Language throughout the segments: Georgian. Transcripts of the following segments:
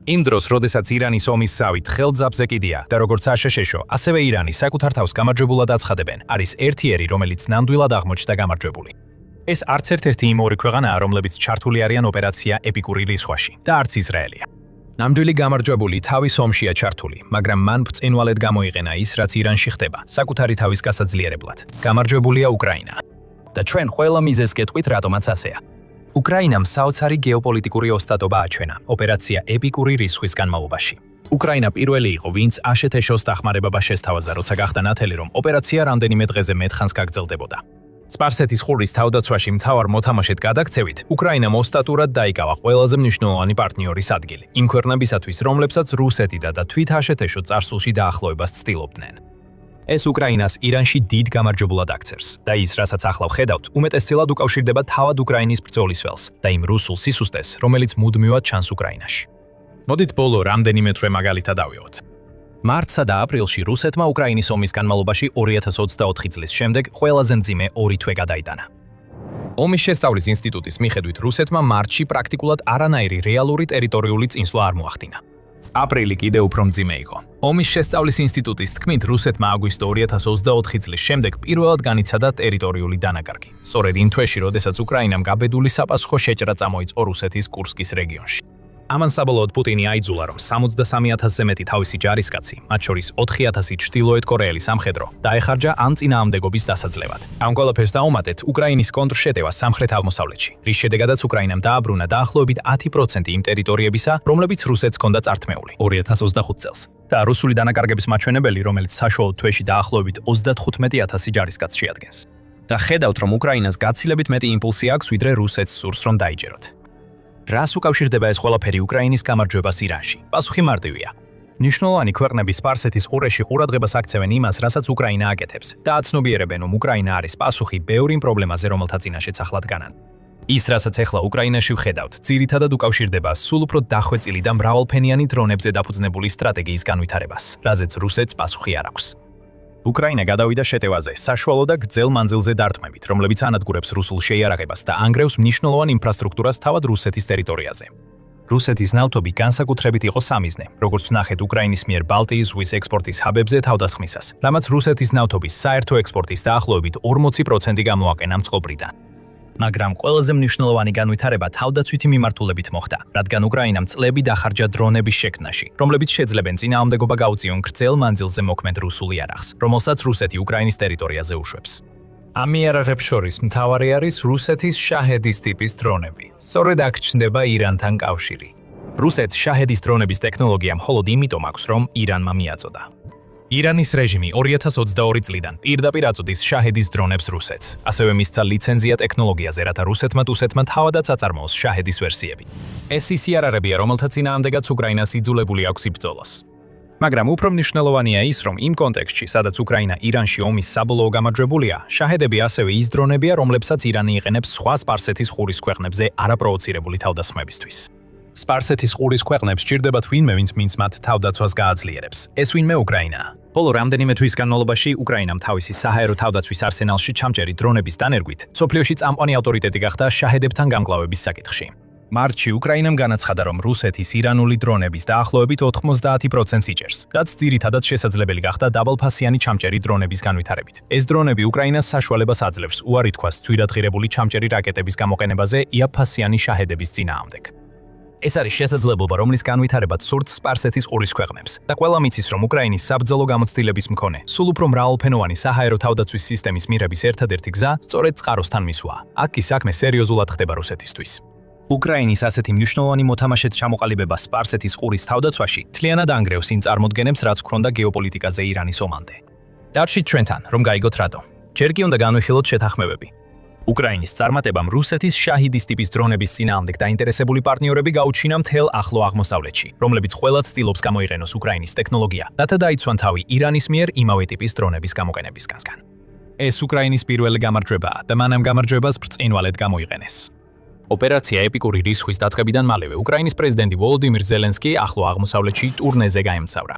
იმ დროს, როდესაც ირანის ომის სავით ხელძაბზე კიდია და როგორც აშშ-ო, ასევე ირანი საკუთარ თავს გამარჯვებულად აცხადებენ, არის ერთიერი, რომელიც ნამდვილად აღმოჩნდა გამარჯვებული. ეს არც ერთ-ერთი იმ ორი ქვეყანაა, რომლებიც ჩართული არიან ოპერაცია ეპიკური რისხვაში და არც ისრაელია. ნამდვილი გამარჯვებული თავის ომშია ჩართული, მაგრამ მან ბრწყინვალედ გამოიყენა ის, რაც ირანში ხდება, საკუთარი თავის გასაძლიერებლად. გამარჯვებულია უკრაინა. და ჩვენ ყველა მიზეზს გეტყვით, რატომაც ასეა. უკრაინამ საოცარი გეოპოლიტიკური ოსტატობა აჩვენა ოპერაცია ეპიკური რისხვის განმავლობაში. უკრაინა პირველი იყო, ვინც აშშ-ოს დახმარებობა შესთავაზა, როცა გახდა ნათელი, რომ ოპერაცია რამდენიმე დღეზე მეტხანს გაგრძელდებოდა. სპარსეთის ყურის თავდაცვაში მთავარ მოთამაშედ გადაქცევით, უკრაინამ ოსტატურად დაიკავა ყველაზე მნიშვნელოვანი პარტნიორის ადგილი, იმ ქვეყნებისათვის, რომლებსაც რუსეთი და თვით აშშ-ო წარსულში დაახლოებას ცდილობდნენ. ეს უკრაინას ირანში დიდ გამარჯვებულად აქცევს და ის, რასაც ახლა ვხედავთ, უმეტესწილად უკავშირდება თავად უკრაინის ბრძოლის ველს და იმ რუსულ სისუსტეს, რომელიც მუდმივად ჩანს უკრაინაში. მოდით ბოლო რამდენიმე თვე მაგალითად ავიღოთ. მარტსა და აპრილში რუსეთმა უკრაინის ომის განმავლობაში 2024 წლის შემდეგ ყველაზე მძიმე 2 თვე გადაიტანა. ომის შესწავლის ინსტიტუტის მიხედვით რუსეთმა მარტში პრაქტიკულად არანაირი რეალური ტერიტორიული წინსვლა არ მოახდინა. აპრილი კიდევ უფრო მძიმე იყო. ომის შესწავლის ინსტიტუტის თქმით, რუსეთმა აგვისტო 2024 წლის შემდეგ პირველად განიცადა ტერიტორიული დანაკარგი. სწორედ იმ თვეში, როდესაც უკრაინამ გაბედული საპასუხო შეჭრა წამოიწყო რუსეთის კურსკის რეგიონში. ამან საბოლოოდ პუტინი აიძულა, რომ 73,000-ზე მეტი თავისი ჯარისკაცი, მათ შორის 4,000 ჩრდილოეთ კორეელი სამხედრო, დაეხარჯა ამ წინააღმდეგობის დასაძლევად. ამ ყველაფერს დაუმატეთ უკრაინის კონტრშეტევა სამხრეთ აღმოსავლეთში, რის შედეგადაც უკრაინამ დააბრუნა დაახლოებით 10% იმ ტერიტორიებისა, რომლებიც რუსეთს ჰქონდა წართმეული 2025 წელს. და რუსული დანაკარგების მაჩვენებელი, რომელიც საშუალო თვეში დაახლოებით 35,000 ჯარისკაცს შეადგენს. და ხედავთ, რომ უკრაინას გაცილებით მეტი იმპულსი აქვს, ვიდრე რუსეთს სურს, რომ დაიჯეროთ. რას უკავშირდება ეს ყველაფერი უკრაინის გამარჯვებას ირანში? პასუხი მარტივია. მნიშვნელოვანი ქვეყნები სპარსეთის ყურეში ყურადღებას აქცევენ იმას, რასაც უკრაინა აკეთებს და აცნობიერებენ, რომ უკრაინა არის პასუხი ბევრ იმ პრობლემაზე, რომელთა წინაშეც ახლად განან. ის, რასაც ახლა უკრაინაში ვხედავთ, ძირითადად უკავშირდება სულ უფრო დახვეწილი და მრავალფენიანი დრონებზე დაფუძნებული სტრატეგიის განვითარებას, რაზეც რუსეთს პასუხი არ აქვს. უკრაინა გადავიდა შეტევაზე საშუალო და გრძელ მანძილზე დარტყმებით, რომლებიც ანადგურებს რუსულ შეიარაღებას და ანგრევს მნიშვნელოვან ინფრასტრუქტურას თავად რუსეთის ტერიტორიაზე. რუსეთის ნავთობი განსაკუთრებით იყო სამიზნე, როგორც ვნახეთ უკრაინის მიერ ბალტიის ზღვის ექსპორტის ჰაბებზე თავდასხმისას, რამაც რუსეთის ნავთობის საერთო ექსპორტის დაახლოებით 40% გამოაყენა მწყობრიდან. მაგრამ ყველაზე მნიშვნელოვანი განვითარება თავდაცვითი მიმართულებით მოხდა, რადგან უკრაინამ წლები დახარჯა დრონების შექმნაში, რომლებიც შეძლებენ წინააღმდეგობა გაუწიონ გრძელ მანძილზე მოქმედ რუსულ იარაღს, რომელსაც რუსეთი უკრაინის ტერიტორიაზე უშვებს. ამ იარაღებს შორის მთავარი არის რუსეთის შაჰედის ტიპის დრონები. სწორედ აქ ჩნდება ირანთან კავშირი. რუსეთს შაჰედის დრონების ტექნოლოგია მხოლოდ იმიტომ აქვს, რომ ირანმა მიაწოდა. ირანის რეჟიმი 2022 წლიდან პირდაპირ აწოდის შაჰედის დრონებს რუსეთს. ასევე მისცა ლიცენზია ტექნოლოგიაზე, რათა რუსეთმა თავადაც აწარმოოს შაჰედის ვერსიები. ეს ის იარაღებია, რომელთა წინააღმდეგაც უკრაინას იძულებული აქვს იბრძოლოს. მაგრამ უფრო მნიშვნელოვანია ის, რომ იმ კონტექსტში, სადაც უკრაინა ირანში ომის საბოლოო გამარჯვებულია, შაჰედები ასევე ის დრონებია, რომლებსაც ირანი იყენებს სხვა სპარსეთის ყურის ქვეყნებზე არაპროვოცირებული თავდასხმებისთვის. სპარსეთის ყურის ქვეყნებს სჭირდებათ ვინმე, ვინც მათ თავდაცვას გააძლიერებს. ეს ვინმე უკრაინაა. ბოლო რამდენიმე თვის განმავლობაში უკრაინამ თავისი საჰაერო თავდაცვის არსენალში ჩამჭერი დრონების დანერგვით, სოფლიოში წამყვანი ავტორიტეტი გახდა შაჰედებთან გამკლავების საკითხში. მარტში უკრაინამ განაცხადა, რომ რუსეთის ირანული დრონების დაახლოებით 90% იჭერს, რაც ძირითადად შესაძლებელი გახდა დაბალფასიანი ჩამჭერი დრონების განვითარებით. ეს დრონები უკრაინას საშუალებას აძლევს უარი თქვას ძვირადღირებული ჩამჭერი რაკეტების გამოყენებაზე იაფფასიანი შაჰედების წინააღმდეგ. ეს არის შესაძლებლობა, რომლის განვითარებაც სურთ სპარსეთის ყურის ქვეყნებს და ყველა მიცის, რომ უკრაინის საბრძოლო გამოცდილების მქონე, სულ უფრო მრავალფენოვანი საჰაერო თავდაცვის სისტემის მიღების ერთადერთი გზა სწორედ წყაროსთან მისვლაა. აქ კი საქმე სერიოზულად ხდება რუსეთისთვის. უკრაინის ასეთი მნიშვნელოვანი მოთამაშედ ჩამოყალიბება სპარსეთის ყურის თავდაცვაში თლიანად ანგრევს იმ წარმოდგენებს, რაც ჰქონდა გეოპოლიტიკაზე ირანის ომამდე. დარჩით ჩვენთან, რომ გაიგოთ რატო. ჯერ კი უნდა განვიხილოთ შეთანხმებები. უკრაინის წარმატებამ რუსეთის შაჰიდის ტიპის დრონების წინააღმდეგ დაინტერესებული პარტნიორები გაუჩინა მთელ ახლო აღმოსავლეთში, რომლებიც ყველად ცდილობს გამოიყენოს უკრაინის ტექნოლოგია, რათა დაიცვან თავი ირანის მიერ იმავე ტიპის დრონების გამოყენებისგან. ეს უკრაინის პირველი გამარჯვებაა და მან ამ გამარჯვებას ბრწყინვალედ გამოიყენეს. ოპერაცია ეპიკური რისხვის დაწყებიდან მალევე უკრაინის პრეზიდენტი ვოლოდიმირ ზელენსკი ახლო აღმოსავლეთში ტურნეზე გაემგზავრა.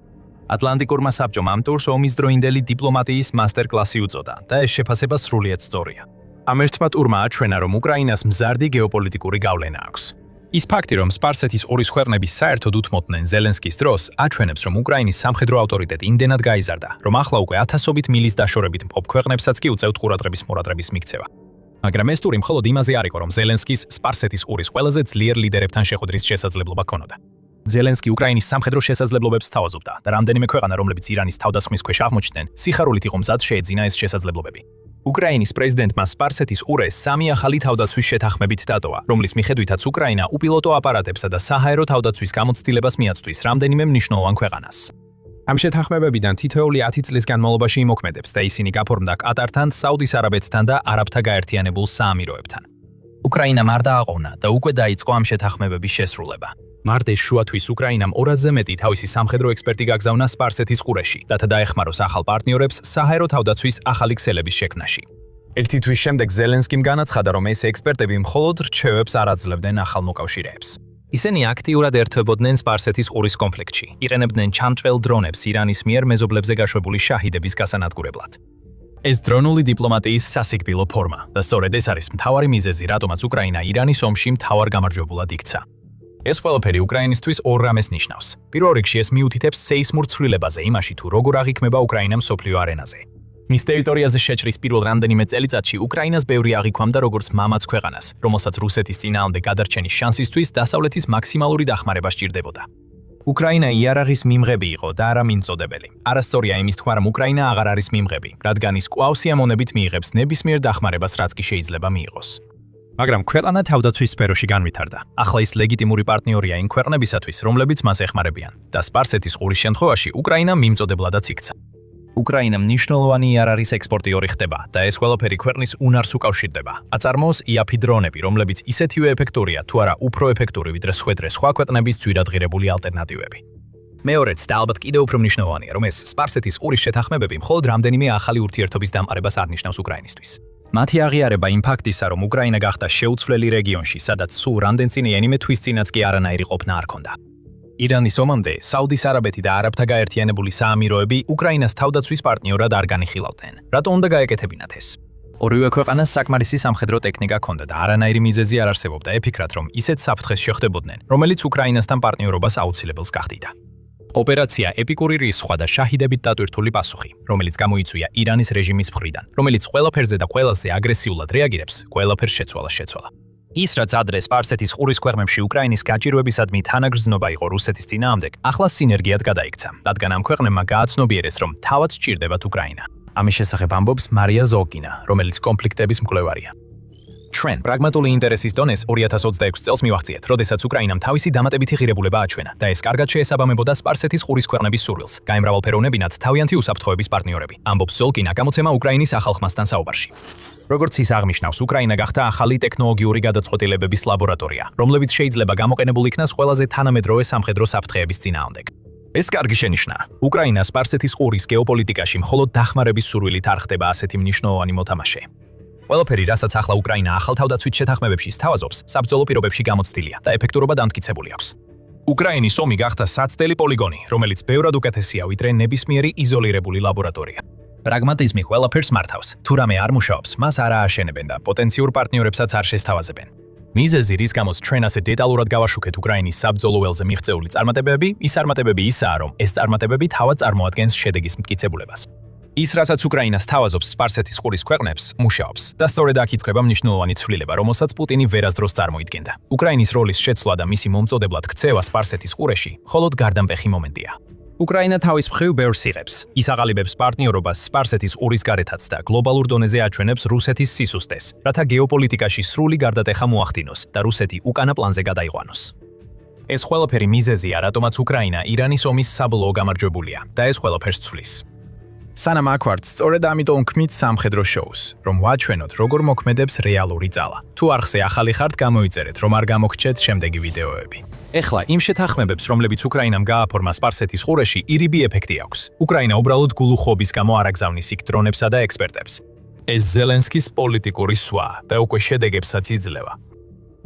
ატლანტიკურმა საბჭომ ამ ტურს ომის დროინდელი დიპლომატიის მასტერკლასი უწოდა და ეს შეფასება სრულიად სწორია. ამ ერთმა ტურმა აჩვენა, რომ უკრაინას მზარდი გეოპოლიტიკური გავლენა აქვს. ის ფაქტი, რომ სპარსეთის ორის ქვეყნების საერთოდ უთმობდნენ ზელენსკის დროს, აჩვენებს, რომ უკრაინის სამხედრო ავტორიტეტი იმდენად გაიზარდა, რომ ახლა უკვე ათასობით მილის დაშორებით მყოფ ქვეყნებსაც კი უწევთ ყურადღების მორადრების მიქცევა. მაგრამ ეს ტური მხოლოდ იმაზე არ იყო, რომ ზელენსკის სპარსეთის ყურის ყველაზე ძლიერ ლიდერებთან შეხვედრის შესაძლებლობა ჰქონოდა. ზელენსკი უკრაინის სამხედრო შესაძლებლობებს სთავაზობდა და რამდენიმე ქვეყანა, რომლებიც ირანის თავდასხმის ქვეშ აღმოჩნდნენ, სიხარულით იყო მზად შეეძინა ეს შესაძლებლობები. უკრაინის პრეზიდენტმა სპარსეთის ყურეს სამი ახალი თავდაცვის შეთანხმებით დატოვა, რომლის მიხედვითაც უკრაინა უპილოტო აპარატებსა და საჰაერო თავდაცვის გამოცდილებას მიაწვდის რამდენიმე მნიშვნელოვან ქვეყანას. ამ შეთანხმებებიდან თითოეული 10 წლის განმავლობაში იმოქმედებს და ისინი გაფორმდა კატართან, საუდის არაბეთთან და არაბთა გაერთიანებულ საამიროებთან. უკრაინამ არ დააყოვნა და უკვე დაიწყო ამ შეთანხმებების შესრულება. მარტის შუათვის უკრაინამ 200-ზე მეტი თავისი სამხედრო ექსპერტი გაგზავნა სპარსეთის ყურეში, რათა დაეხმაროს ახალ პარტნიორებს საჰაერო თავდაცვის ახალი ქსელების შექმნაში. ერთი თვის შემდეგ ზელენსკიმ განაცხადა, რომ ეს ექსპერტები მხოლოდ რჩევებს არ აძლევდნენ ახალ მოკავშირეებს. ისინი აქტიურად ერთვებოდნენ სპარსეთის ყურის კონფლიქტში, იყენებდნენ ჩამჭრელ დრონებს ირანის მიერ მეზობლებზე გაშვებული შაჰიდების გასანადგურებლად. ეს დრონული დიპლომატიის სასიკვდილო ფორმა და სწორედ ეს არის მთავარი მიზეზი, რატომაც უკრაინა ირანის ომში მთავარ გამარჯვებულად იქცა. ეს ყველაფერი უკრაინისთვის ორ რამეს ნიშნავს. პირველ რიგში ეს მიუთითებს სეისმურ ცვლილებაზე იმაში, თუ როგორ აღიქმება უკრაინა მსოფლიო არენაზე. მის ტერიტორიაზე შეჭრის პირველ რამდენიმე წელიწადში უკრაინას ბევრი აღიქვამდა როგორც მამაც ქვეყანას, რომელსაც რუსეთის წინააღმდეგ გადარჩენის შანსისთვის დასავლეთის მაქსიმალური დახმარება სჭირდებოდა. უკრაინა იარაღის მიმღები იყო და არა მიმწოდებელი. არასწორია იმის თქვა, რომ უკრაინა აღარ არის მიმღები, რადგან ის კვლავ სიამოვნებით მიიღებს ნებისმიერ დახმარებას, რაც კი შეიძლება მიიღოს. მაგრამ ქვეყანა თავდაცვის სფეროში განვითარდა. ახლა ის ლეგიტიმური პარტნიორია იმ ქვეყნებისათვის, რომლებიც მას ეხმარებიან და სპარსეთის ყურის შემთხვევაში უკრაინა მიმწოდებლადაც იქცა. უკრაინა მნიშვნელოვანი იარაღის ექსპორტიორი ხდება და ეს ყველაფერი ქვეყნის უნარს უკავშირდება. აწარმოოს იაფი დრონები, რომლებიც ისეთივე ეფექტურია, თუ არა უფრო ეფექტური, ვიდრე სხვა ქვეყნების ძვირადღირებული ალტერნატივები. მეორეც და ალბათ კიდევ უფრო მნიშვნელოვანია, რომ ეს სპარსეთის ყურის შეთანხმებები მხოლოდ რამდენიმე ახალი ურთიერთობის დამყარებას არ ნიშნავს უკრაინისთვის. მათი აღიარება იმ ფაქტისა, რომ უკრაინა გახდა შეუცვლელი რეგიონში, სადაც სულ რამდენწინიანი თვის წინაც კი არანაირი ყოფნა არ ჰქონდა. ირანის ომამდე საუდის არაბეთი და არაბთა გაერთიანებული საამიროები უკრაინას თავდაცვის პარტნიორად არ განიხილავდნენ. რატო უნდა გაეკეთებინათ ეს? ორივე ქვეყანას საკმარისი სამხედრო ტექნიკა ჰქონდა და არანაირი მიზეზი არ არსებობდა ეფიქრათ, რომ ისეთ საფრთხეს შეხვდებოდნენ, რომელიც უკრაინასთან პარტნიორობას აუცილებელს გახდიდა. ოპერაცია ეპიკური რისხვა და შაჰიდებით დატვირთული პასუხი, რომელიც გამოიწვია ირანის რეჟიმის მხრიდან, რომელიც ყველაფერზე და ყველაზე აგრესიულად რეაგირებს, ყველაფერს შეცვალა. ის, რაც ადრე სპარსეთის ყურის ქვეყნებში უკრაინის გაჭირვებისადმი თანაგრძნობა იყო რუსეთის წინააღმდეგ, ახლა სინერგიად გადაიქცა, რადგან ამ ქვეყნებმა გააცნობიერეს, რომ თავად სჭირდებათ უკრაინა. ამის შესახებ ამბობს მარია ზოგინა, რომელიც კონფლიქტების მკვლევარია. ჩვენ პრაგმატული ინტერესის დონეს 2026 წელს მივახციეთ, როდესაც უკრაინამ თავისი დამატებითი ღირებულება აჩვენა და ეს კარგად შეესაბამებოდა სპარსეთის ყურის ქვეყნების სურვილს, გაემრავალფეროვნებინათ თავიანთი უსაფრთხოების პარტნიორები. ამბობს ზოლკინა გამოცემა უკრაინის ახალ ხმასთან საუბარში. როგორც ის აღნიშნავს, უკრაინა გახდა ახალი ტექნოლოგიური გადაწყვეტილებების ლაბორატორია, რომლებიც შეიძლება გამოყენებულ იქნას ყველაზე თანამედროვე სამხედრო საფრთხეების წინააღმდეგ. ეს კარგი შენიშვნაა. უკრაინა სპარსეთის ყურის გეოპოლიტიკაში მხოლოდ დახმარების სურვილით არ ხდება ასეთი მნიშვნელოვანი მოთამაშე. ყველაფერი, რასაც ახლა უკრაინა ახალ თავდაცვით შეთანხმებებში სთავაზობს, საბრძოლო პირობებში გამოცდილია და ეფექტურობა დამტკიცებული აქვს. უკრაინის ომი გახდა საცდელი პოლიგონი, რომელიც ბევრად უკეთესია ვიდრე ნებისმიერი იზოლირებული ლაბორატორია. პრაგმატიზმი ყველაფერს მართავს. თუ რამე არ მუშაობს, მას არ ააშენებენ და პოტენციურ პარტნიორებსაც არ შესთავაზებენ. მიზეზი, რის გამოც ჩვენ ასე დეტალურად გავაშუქეთ უკრაინის საბრძოლო ველზე მიღწეული წარმატებები, ის წარმატებები ისაა, რომ ეს წარმატებები თავად წარმოადგენს შედეგის მტკიცებულებას. ის, რასაც უკრაინა სთავაზობს სპარსეთის ყურის ქვეყნებს, მუშაობს და სწორედ აქ იწყება მნიშვნელოვანი ცვლილება, რომელსაც პუტინი ვერასდროს წარმოიდგენდა. უკრაინის როლის შეცვლა და მისი მომწოდებლად ქცევა სპარსეთის ყურეში მხოლოდ გარდამტეხი მომენტია. უკრაინა თავის მხრივ ბევრს იღებს. ის აყალიბებს პარტნიორობას სპარსეთის ყურის გარეთაც და გლობალურ დონეზე აჩვენებს რუსეთის სისუსტეს, რათა გეოპოლიტიკაში სრული გარდატეხა მოახდინოს და რუსეთი უკანა პლანზე გადაიყვანოს. ეს ყველაფერი მიზეზია, რატომაც უკრაინა ირანის ომის საბოლოო გამარჯვებულია და ეს ყველაფერს ცვლის. სანამ აქ ვართ, სწორედ ამიტომ ვქმნით სამხედრო შოუს, რომ ვაჩვენოთ, როგორ მოქმედებს რეალური ძალა. თუ არხზე ახალი ხართ, გამოიწერეთ, რომ არ გამოგჩეთ შემდეგი ვიდეოები. ეხლა იმ შეთანხმებებს, რომლებიც უკრაინამ გააფორმა სპარსეთის ყურეში, ირიბი ეფექტი აქვს. უკრაინა უბრალოდ გულუხობის გამო არ აგზავნის იქ დრონებსა და ექსპერტებს. ეს ზელენსკის პოლიტიკური სვა და უკვე შედეგებსაც იძლევა.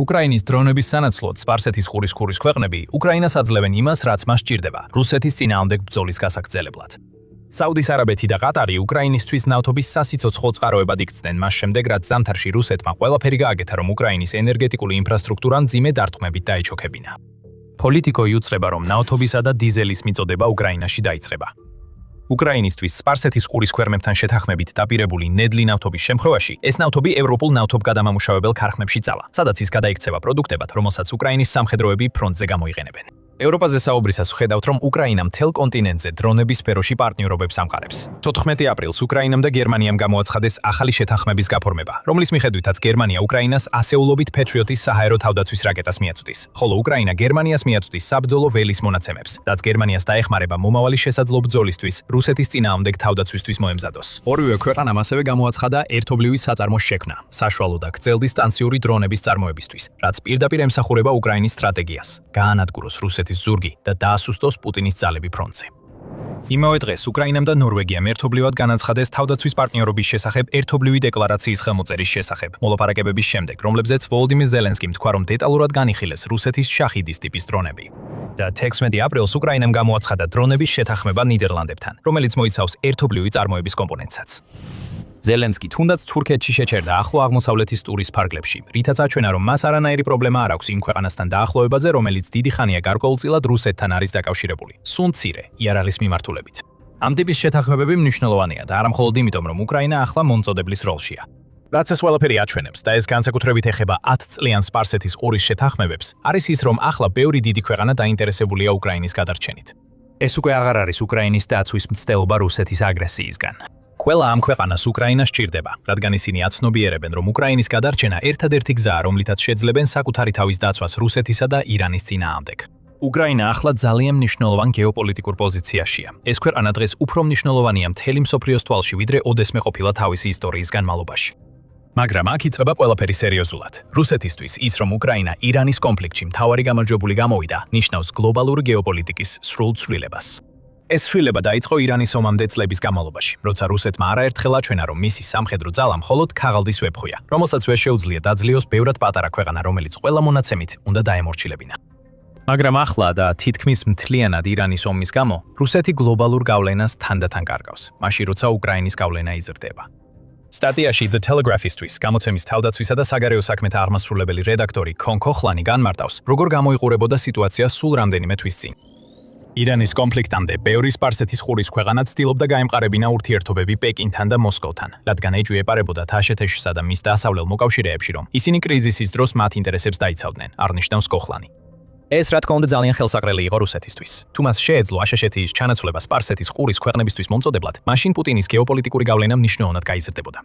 უკრაინის დრონების სანაცვლოდ სპარსეთის ყურის ქვეყნები უკრაინას აძლევენ იმას, რაც მას სჭირდება, რუსეთის წინააღმდეგ ბრძოლის გასაგრძელებლად. საუდის არაბეთი და ყატარი უკრაინისთვის ნავთობის სასიცოცხლო წყაროებად იქცნენ მას შემდეგ, რაც ზამთარში რუსეთმა ყველაფერი გააკეთა, რომ უკრაინის ენერგეტიკული ინფრასტრუქტურა მძიმე დარტყმებით დაეჩოქებინა. პოლიტიკო იუწება, რომ ნავთობისა და დიზელის მიწოდება უკრაინაში დაიწყება. უკრაინისთვის სპარსეთის ყურის ქვეყნებთან შეთანხმებით დაპირებული ნედლი ნავთობის შემთხვევაში ეს ნავთობი ევროპულ ნავთობგადამამუშავებელ ქარხნებში წალა, სადაც ის გადაიქცევა პროდუქტებად, რომელსაც უკრაინის სამხედროები ფრონტზე გამოიყენებენ. ევროპაზე საუბრისას ვხედავთ, რომ უკრაინა მთელ კონტინენტზე დრონების სფეროში პარტნიორობებს ამყარებს. 14 აპრილს უკრაინამ და გერმანიამ გამოაცხადეს ახალი შეთანხმების გაფორმება, რომლის მიხედვითაც გერმანია უკრაინას ასეულობით Patriot-ის საჰაერო თავდაცვის რაკეტას მიაწვდის, ხოლო უკრაინა გერმანიას მიაწვდის საბრძოლო ველის მონაცემებს, რაც გერმანიას დაეხმარება მომავალი შესაძლო ბრძოლისთვის რუსეთის წინააღმდეგ თავდაცვისთვის მოემზადოს. ორივე ქვეყანამ ასევე გამოაცხადა ერთობლივი საწარმოს შექმნა, საშუალო და გრძელდისტანციური დრონების წარმოებისთვის, რაც პირდაპირ ემსახურება უკრაინის სტრატეგიას, გაანადგუროს რუსეთის ზურგი და დაასუსტოს პუტინის ძალები ფრონტზე. იმავე დღეს უკრაინამ და ნორვეგიამ ერთობლივად განაცხადეს თავდაცვის პარტნიორობის შესახებ ერთობლივი დეკლარაციის ხელმოწერის შესახებ, მოლაპარაკებების შემდეგ, რომლებზეც ვოლოდიმირ ზელენსკიმ თქვა, რომ დეტალურად განიხილეს რუსეთის შაჰიდის ტიპის დრონები. და 16 აპრილს უკრაინამ გამოაცხადა დრონების შეთანხმება ნიდერლანდებთან, რომელიც მოიცავს ერთობლივი წარმოების კომპონენტსაც. ზელენსკი თუნდაც თურქეთში შეჩერდა ახლო აღმოსავლეთის ტურის ფარგლებში, რითაც აჩვენა, რომ მას არანაირი პრობლემა არ აქვს იმ ქვეყანასთან დაახლოებაზე, რომელიც დიდი ხანია გარკვეულწილად რუსეთთან არის დაკავშირებული, სულ მცირე იარაღის მიმართულებით. ამ ტიპის შეთანხმებები მნიშვნელოვანია და არა მხოლოდ იმიტომ, რომ უკრაინა ახლა მომწოდებლის როლშია. რაც ეს ყველაფერი აჩვენებს და ეს განსაკუთრებით ეხება 10 წლიან სპარსეთის ყურის შეთანხმებებს, არის ის, რომ ახლა ბევრი დიდი ქვეყანა დაინტერესებულია უკრაინის გადარჩენით. ეს უკვე აღარ არის უკრაინის დაცვის მცდელობა რუსეთის აგრესიისგან. ყველა ამ ქვეყანას უკრაინა სჭირდება, რადგან ისინი აცნობიერებენ, რომ უკრაინის გადარჩენა ერთადერთი გზაა, რომლითაც შეძლებენ საკუთარი თავის დაცვას რუსეთისა და ირანის წინააღმდეგ. უკრაინა ახლა ძალიან მნიშვნელოვან გეოპოლიტიკურ პოზიციაშია. ეს ქვეყანა დღეს უფრო მნიშვნელოვანია მთელი მსოფლიოს თვალში, ვიდრე ოდესმე ყოფილა თავისი ისტორიის განმავლობაში. მაგრამ აქ იწყება ყველაფერი სერიოზულად. რუსეთისთვის ის, რომ უკრაინა ირანის კონფლიქტში მთავარი გამარჯვებული გამოვიდა, ნიშნავს გლობალურ გეოპოლიტიკის სრულ ცვლილებას. ეს ცვლილება დაიწყო ირანის ომამდე წლების განმავლობაში, როცა რუსეთმა არაერთხელ აჩვენა, რომ მისი სამხედრო ძალა მხოლოდ ქაღალდის ვეფხვია, რომელსაც ვერ შეუძლია დაძლიოს ბევრად პატარა ქვეყანა, რომელიც ყველა მონაცემით უნდა დაემორჩილებინა. მაგრამ ახლა და თითქმის მთლიანად ირანის ომის გამო, რუსეთი გლობალურ გავლენას თანდათან კარგავს, მაშინ როცა უკრაინის გავლენა იზრდება. სტატიაში The Telegraphist-თვის გამოცემის თავდაცვისა და საგარეო საქმეთა აღმასრულებელი რედაქტორი ქონ ქოხლანი განმარტავს, როგორ გამოიყურებოდა სიტუაცია სულ რამდენიმე თვის წინ. ირანის კონფლიქტამდე ბევრი სპარსეთის ყურის ქვეყანა ცდილობდა გაემყარებინა ურთიერთობები პეკინთან და მოსკოვთან, რადგან ეჭვი ეპარებოდა თაშეთეშსა და მის დასავლელ მოკავშირეებში, რომ ისინი კრიზისის დროს მათ ინტერესებს დაიცავდნენ, არნიშნავს ქოხლანი. ეს რა თქმა უნდა ძალიან ხელსაყრელი იყო რუსეთისთვის. თუ მას შეეძლო აშშ-ის ჩანაცვლება სპარსეთის ყურის ქვეყნებისთვის მომწოდებლად, მაშინ პუტინის გეოპოლიტიკური გავლენა მნიშვნელოვნად გაიზრდებოდა.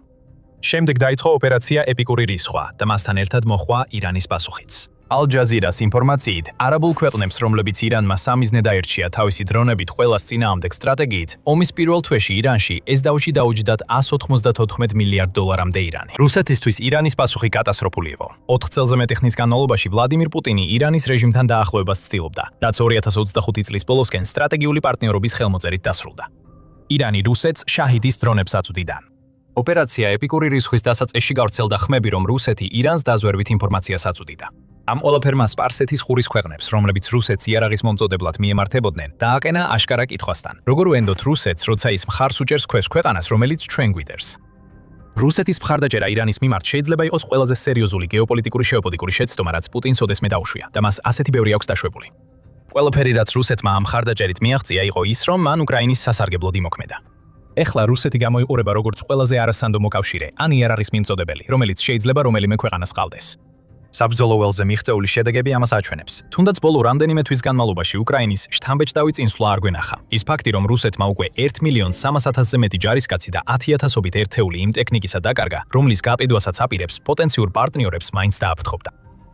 შემდეგ დაიწყო ოპერაცია ეპიკური რისხვა და მასთან ერთად მოხდა ირანის პასუხიც. ალ-ჯაზირას ინფორმაციით, არაბულ ქვეყნებს, რომლებიც ირანმა სამიზნედ აირჩია თავისი დრონებით ყველას წინააღმდეგ სტრატეგიით, ომის პირველ თვეში ირანში ეს დაუჭი დაუჯდათ 194 მილიარდ დოლარამდე ირანი. რუსეთისთვის ირანის პასუხი კატასტროფული იყო. 4 წელზე მეტი ხნის განმავლობაში ვლადიმირ პუტინი ირანის რეჟიმთან დაახლოებას ცდილობდა, რაც 2025 წლის ბოლოსკენ სტრატეგიული პარტნიორობის ხელმოწერით დასრულდა. ირანი რუსეთს შაჰიდის დრონებს აწვდიდა. ოპერაცია ეპიკური რისხვის დასაწყისში გავრცელდა ხმები, რომ რუსეთი ირანს დაზვერვით ინფორმაციას აწვდიდა. ამ ყველაფერმა სპარსეთის ყურის ქვეყნებს, რომლებიც რუსეთს იარაღის მომწოდებლად მიემართებოდნენ, დააყენა აშკარა კითხვასთან. როგორ ვენდოთ რუსეთს, როცა ის მხარს უჭერს ქვეშ ქვეყანას, რომელიც ჩვენ გვიდერს? რუსეთის მხარდაჭერა ირანის მიმართ შეიძლება იყოს ყველაზე სერიოზული გეოპოლიტიკური შეოპოდიკური შეცდომა, რაც პუტინს ოდესმე დაუშვია და მას ასეთი ბევრი აქვს დაშვებული. ყველაფერი, რაც რუსეთმა ამ მხარდაჭერით მიაღწია, იყო ის, რომ მან უკრაინის სასარგებლოდ იმოქმედა. ეხლა რუსეთი გამოიყურება როგორც ყველაზე არასანდო მოკავშირე, ან იარაღის მიმწოდებელი, რომელიც შეიძლება რომელიმე ქვეყანას ყავდეს. საბრძოლო ველზე მიღწეული შედეგები ამას აჩვენებს. თუნდაც ბოლო რამდენიმე თვის განმავლობაში უკრაინის შთამბეჭდავი წინსვლა არ გვენახა. ის ფაქტი, რომ რუსეთმა უკვე 1.300.000-ზე მეტი ჯარისკაცი და 10,000-ობით ერთეული იმ ტექნიკისა დაკარგა, რომლის გაყიდვასაც აპირებს პოტენციურ პარტნიორებს მაინც დააფრთხობდა.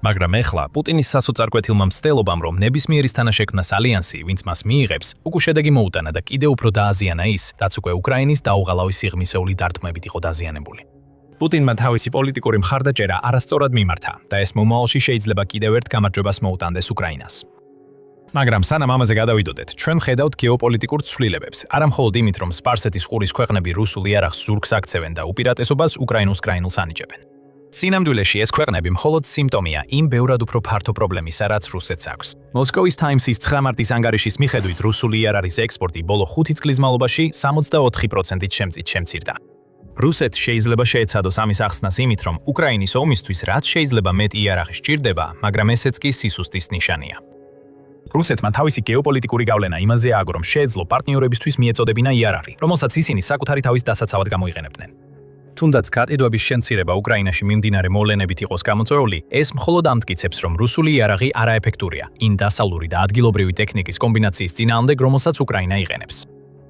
მაგრამ ეხლა პუტინის სასოწარკვეთილმა მცდელობამ, რომ ნებისმიერის თანაშექმნას ალიანსი, ვინც მას მიიღებს, უკვე შედეგი მოუტანა და კიდევ უფრო დააზიანა ის, რაც უკვე უკრაინის დაუღალავი სიღრმისეული დარტყმებით იყო დაზიანებული. პუტინმა თავისი პოლიტიკური მხარდაჭერა არასწორად მიმართა და ეს მომავალში შეიძლება კიდევ ერთ გამარჯვებას მოუტანდეს უკრაინას. მაგრამ სანამ ამაზე გადავიდოდეთ, ჩვენ ხედავთ გეოპოლიტიკურ ცვლილებებს, არა მხოლოდ იმით, რომ სპარსეთის ყურის ქვეყნები რუსულ იარაღს ზურგს აქცევენ და უპირატესობას უკრაინულს ანიჭებენ. სინამდვილეში ეს ქვეყნები მხოლოდ სიმპტომია იმ ბევრად უფრო ფართო პრობლემისა, რაც რუსეთს აქვს. მოსკოვის Times-ის 9 მარტის ანგარიშის მიხედვით რუსული იარაღის ექსპორტი ბოლო 5 წლის განმავლობაში 64%-ით შემცირდა. რუსეთს შეიძლება შეეცადოს ამის ახსნას იმით, რომ უკრაინის ომისთვის რაც შეიძლება მეტი იარაღი სჭირდება, მაგრამ ესეც კი სისუსტის ნიშანია. რუსეთმა თავისი გეოპოლიტიკური გავლენა იმაზე ააგო, რომ შეეძლო პარტნიორებისთვის მიეწოდებინა იარაღი, რომელსაც ისინი საკუთარი თავის დასაცავად გამოიყენებდნენ. თუნდაც კატედრების შემცირება უკრაინაში მიმდინარე მოვლენებით იყოს გამოწვეული, ეს მხოლოდ ამტკიცებს, რომ რუსული იარაღი არაეფექტურია იმ დასავლური და ადგილობრივი ტექნიკის კომბინაციის წინააღმდეგ, რომელსაც უკრაინა იყენებს.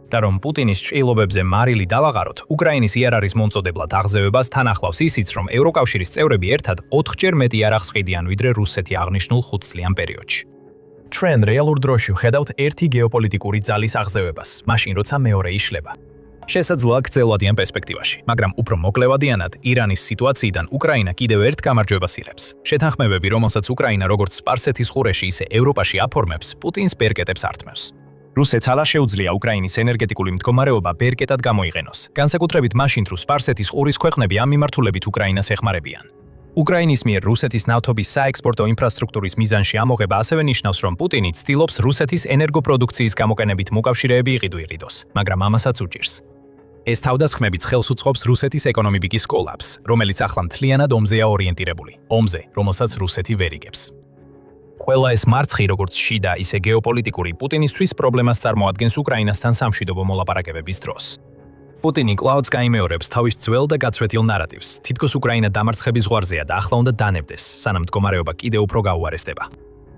და რომ პუტინის ჭრილობებზე მარილი დავაღაროთ, უკრაინის იარაღის მომწოდებლად აღზევებას თან ახლავს ისიც, რომ ევროკავშირის წევრები ერთად 4-ჯერ მეტ იარაღს ყიდიან, ვიდრე რუსეთი აღნიშნულ 5 წლიან პერიოდში. ჩვენ რეალურ დროში ვხედავთ ერთი გეოპოლიტიკური ძალის აღზევებას, მაშინ როცა მეორე იშლება. შესაძლოა გრძელვადიან პერსპექტივაში, მაგრამ უფრო მოკლევადიანად ირანის სიტუაციიდან უკრაინა კიდევ ერთ გამარჯვებას იღებს. შეთანხმებები, რომელსაც უკრაინა როგორც სპარსეთის ყურეში, ისე ევროპაში აფორმებს, პუტინს ბერკეტებს ართმევს. რუსეთს ალა შეუძლია უკრაინის ენერგეტიკული მდგომარეობა ბერკეტად გამოიყენოს, განსაკუთრებით მაშინ, თუ სპარსეთის ყურის ქვეყნები ამ მიმართულებით უკრაინას ეხმარებიან. უკრაინის მიერ რუსეთის ნავთობის საექსპორტო ინფრასტრუქტურის მიზანში ამოღება ასევე ნიშნავს, რომ პუტინი ცდილობს რუსეთის ენერგოპროდუქციის გამოყენებით მოკავშირეები იყიდოს, მაგრამ ამასაც უჭირს. ეს თავდასხმებიც ხელს უწყობს რუსეთის ეკონომიკის კოლაფს, რომელიც ახლა მთლიანად ომზეა ორიენტირებული, ომზე, რომელსაც რუსეთი ვერ იგებს. ყველა ეს მარცხი, როგორც შიდა, ისე გეოპოლიტიკური, პუტინისთვის პრობლემას წარმოადგენს უკრაინასთან სამშვიდობო მოლაპარაკებების დროს. პუტინი კვლავაც გაიმეორებს თავის ძველ და გაცვეთილ ნარატივს, თითქოს უკრაინა დამარცხების ზღვარზეა და ახლა უნდა დანებდეს, სანამ მდგომარეობა კიდევ უფრო გაუარესდება.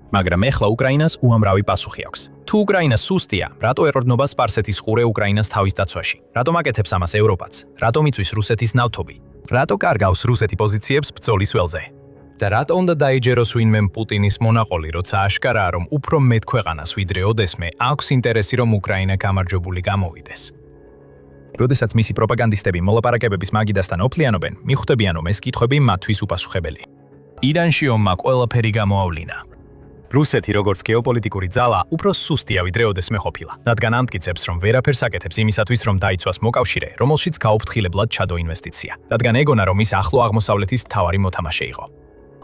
მაგრამ ეხლა უკრაინას უამრავი პასუხი აქვს. თუ უკრაინა სუსტია, რატო ეროდნობა სპარსეთის ყურე უკრაინას თავის დაცვაში? რატომ აკეთებს ამას ევროპაც? რატომ იწვის რუსეთის ნავთობი? რატო კარგავს რუსეთი პოზიციებს ბრძოლის ველზე? და რატო უნდა დაიჯეროს ვინმე პუტინის მონაყოლი, როცა აშკარაა, რომ უფრო მეტ ქვეყანას ვიდრე ოდესმე აქვს ინტერესი, რომ უკრაინა გამარჯვებული გამოვიდეს. როდესაც მისი პროპაგანდისტები მოლაპარაკებების მაგიდასთან ოფლიანობენ, მიხვდებიან, რომ ეს კითხვები მათთვის უპასუხებელი. ირანში ომმა ყველაფერი გამოავლინა. რუსეთი როგორც გეოპოლიტიკური ძალა უფრო სუსტია ვიდრე ოდესმე ყოფილა, რადგან ამტკიცებს, რომ ვერაფერს აკეთებს იმისათვის, რომ დაიცვას მოკავშირე, რომელშიც გაუფრთხილებლად ჩადო ინვესტიცია, რადგან ეგონა, რომ ის ახლო აღმოსავლეთის მთავარი მოთამაშე იყო.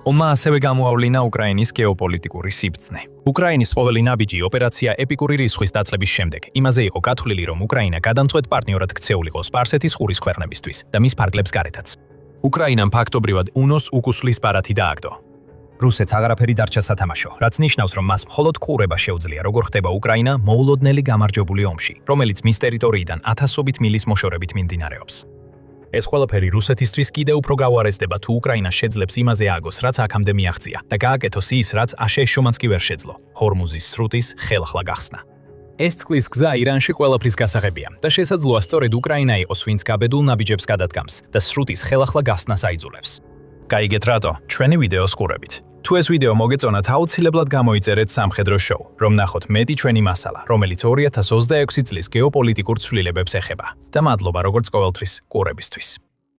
ომმა ასევე გამოავლინა უკრაინის გეოპოლიტიკური სიბრძნე. უკრაინის ყოველი ნაბიჯი ოპერაცია ეპიკური რისხვის დაწლების შემდეგ იმაზე იყო გათვლილი, რომ უკრაინა გადამწყვეტ პარტნიორად ქცეულიყო სპარსეთის ყურის ქვეყნებისთვის და მის ფარგლებს გარეთაც. უკრაინამ ფაქტობრივად უნოს უკუსლის ბარათი დააგდო. რუსეთს აღარაფერი დარჩა სათამაშო, რაც ნიშნავს, რომ მას მხოლოდ ყურება შეუძლია, როგორ ხდება უკრაინა მოულოდნელი გამარჯვებული ომში, რომელიც მის ტერიტორიიდან ათასობით მილის მოშორებით მიმდინარეობს. ეს ყველაფერი რუსეთისთვის კიდევ უფრო გაუარესდება, თუ უკრაინა შეძლებს იმაზე ააგოს, რაც აქამდე მიაღწია და გააკეთოს ის, რაც აშეშომაც კი ვერ შეძლო, ჰორმუზის სრუტის ხელახლა გახსნა. ეს წყლის გზა ირანში ყველაფრის გასაღებია და შესაძლოა სწორედ უკრაინა იყოს, ვინც გაბედულ ნაბიჯებს გადადგამს და სრუტის ხელახლა გახსნას აიძულებს. გაიგეთ რატო? ჩვენი ვიდეოს ყურებით. თუ ეს ვიდეო მოგეწონათ, აუცილებლად გამოიწერეთ სამხედრო შოუ, რომ ნახოთ მეტი ჩვენი მასალა, რომელიც 2026 წლის გეოპოლიტიკურ ცვლილებებს ეხება. და მადლობა როგორც ყოველთვის ყურებისთვის.